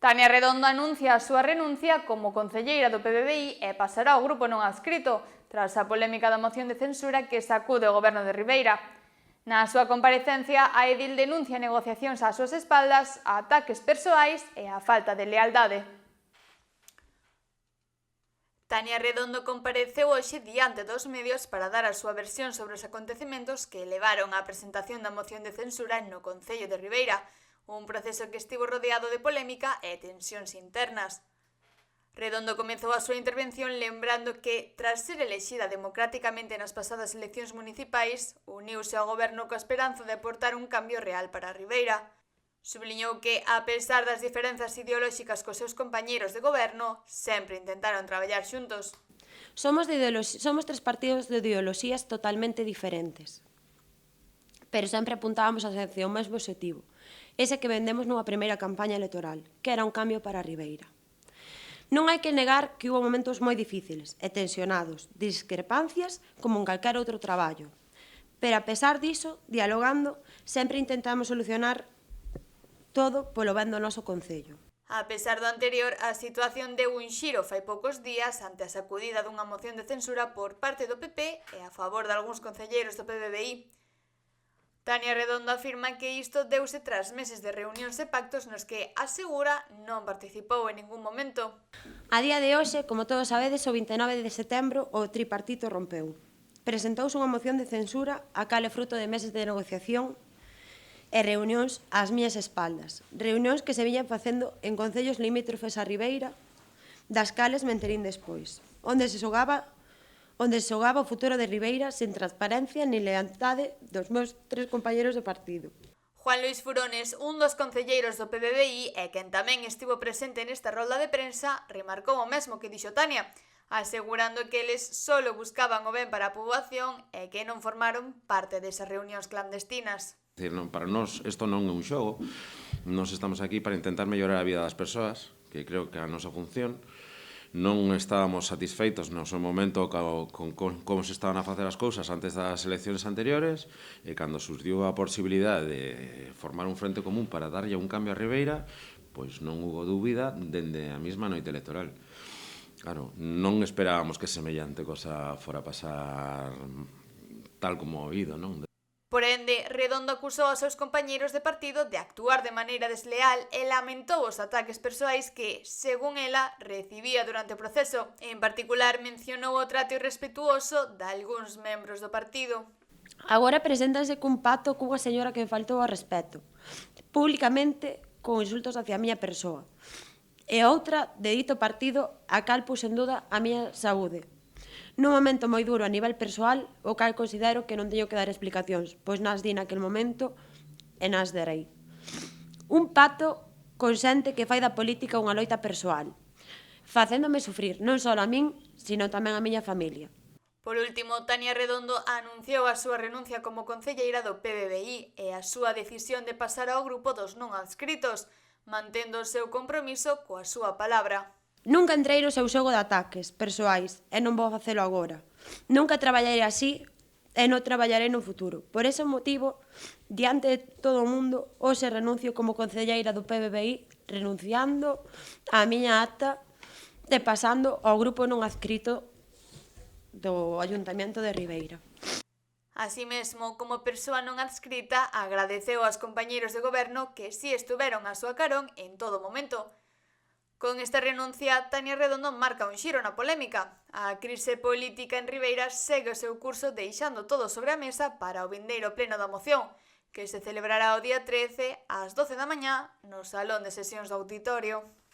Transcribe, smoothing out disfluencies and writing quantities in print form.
Tania Redondo anuncia a súa renuncia como concelleira do PBBI e pasará ao grupo non adscrito, tras a polémica da moción de censura que sacude o goberno de Ribeira. Na súa comparecencia, a edil denuncia negociacións ás súas espaldas, ataques persoais e a falta de lealdade. Tania Redondo compareceu hoxe diante dos medios para dar a súa versión sobre os acontecementos que levaron á presentación da moción de censura no Concello de Ribeira, un proceso que estivo rodeado de polémica e tensións internas. Redondo comezou a súa intervención lembrando que, tras ser elexida democráticamente nas pasadas eleccións municipais, uniuse ao goberno coa esperanza de aportar un cambio real para a Ribeira. Subliñou que, a pesar das diferenzas ideolóxicas cos seus compañeiros de goberno, sempre intentaron traballar xuntos. Somos tres partidos de ideoloxías totalmente diferentes, pero sempre apuntábamos hacia o mesmo objetivo, ese que vendemos nunha primeira campaña electoral, que era un cambio para a Ribeira. Non hai que negar que hubo momentos moi difíciles e tensionados, discrepancias como en calquer outro traballo, pero a pesar diso, dialogando, sempre intentamos solucionar todo polo ben do noso concello. A pesar do anterior, a situación deu un xiro fai poucos días ante a sacudida dunha moción de censura por parte do PP e a favor de algúns concelleiros do PBBI. Tania Redondo afirma que isto deuse tras meses de reunións e pactos nos que, asegura, non participou en ningún momento. A día de hoxe, como todos sabedes, o 29 de setembro o tripartito rompeu. Presentouse unha moción de censura a cal é fruto de meses de negociación e reunións ás miñas espaldas. Reunións que se viñan facendo en concellos limítrofes a Ribeira, das cales me enterín despois, onde se xogaba o futuro de Ribeira sen transparencia ni lealtade dos meus tres compañeros de partido. Juan Luis Furones, un dos concelleiros do PBBI e quen tamén estivo presente nesta rolda de prensa, remarcou o mesmo que dixo Tania, asegurando que eles solo buscaban o ben para a poboación e que non formaron parte desas reunións clandestinas. Para nós isto non é un xogo, nós estamos aquí para intentar mellorar a vida das persoas, que creo que é a nosa función. Non estábamos satisfeitos no seu momento con como se estaban a facer as cousas antes das eleccións anteriores e cando surgiu a posibilidade de formar un frente común para darlle un cambio a Ribeira, pois non hubo dúbida dende a mesma noite electoral. Claro, non esperábamos que semellante cosa fora a pasar tal como o ido, non? Por ende, Redondo acusou aos seus compañeiros de partido de actuar de maneira desleal e lamentou os ataques persoais que, según ela, recibía durante o proceso. En particular, mencionou o trato irrespetuoso de algúns membros do partido. Agora preséntanse cun pacto cunha señora que me faltou ao respeto, públicamente con insultos hacia a miña persoa, e outra de dito partido a cal puse en duda a miña saúde. Nun momento moi duro a nivel persoal, o cal considero que non teño que dar explicacións, pois nas di naquel momento e nas darei. Un pacto con xente que fai da política unha loita persoal, facéndome sufrir non só a min, sino tamén a miña familia. Por último, Tania Redondo anunciou a súa renuncia como concelleira do PBBI e a súa decisión de pasar ao grupo dos non adscritos, mantendo o seu compromiso coa súa palabra. Nunca entrei no seu xogo de ataques persoais e non vou facelo agora. Nunca traballarei así e non traballarei no futuro. Por ese motivo, diante de todo o mundo, hoxe renuncio como concelleira do PBBI, renunciando á miña acta e pasando ao grupo non adscrito do Ayuntamento de Ribeira. Así mesmo, como persoa non adscrita, agradeceu aos compañeiros de goberno que si estiveron a súa carón en todo momento. Con esta renuncia, Tania Redondo marca un xiro na polémica. A crise política en Ribeira segue o seu curso deixando todo sobre a mesa para o vindeiro pleno da moción, que se celebrará o día 13 ás 12 da mañá no Salón de Sesións do Auditorio.